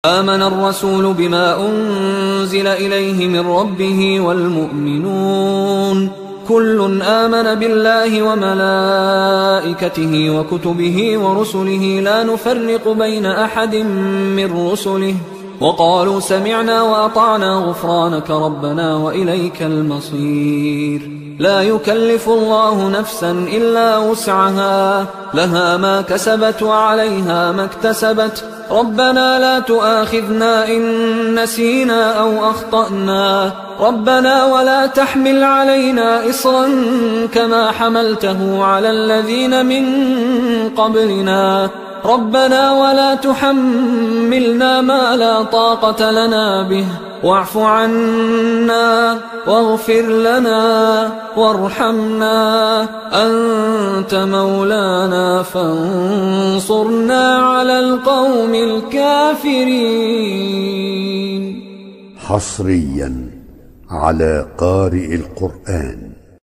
آمن الرسول بما أنزل إليه من ربه والمؤمنون كل آمن بالله وملائكته وكتبه ورسله لا نفرق بين أحد من رسله وقالوا سمعنا وأطعنا غفرانك ربنا وإليك المصير. لا يكلف الله نفسا إلا وسعها لها ما كسبت وعليها ما اكتسبت ربنا لا تؤاخذنا إن نسينا أو أخطأنا ربنا ولا تحمل علينا إصرا كما حملته على الذين من قبلنا ربنا ولا تحملنا ما لا طاقة لنا به واعف عنا واغفر لنا وارحمنا أنت مولانا فانصرنا على القوم الكافرين. حصريا على قارئ القرآن.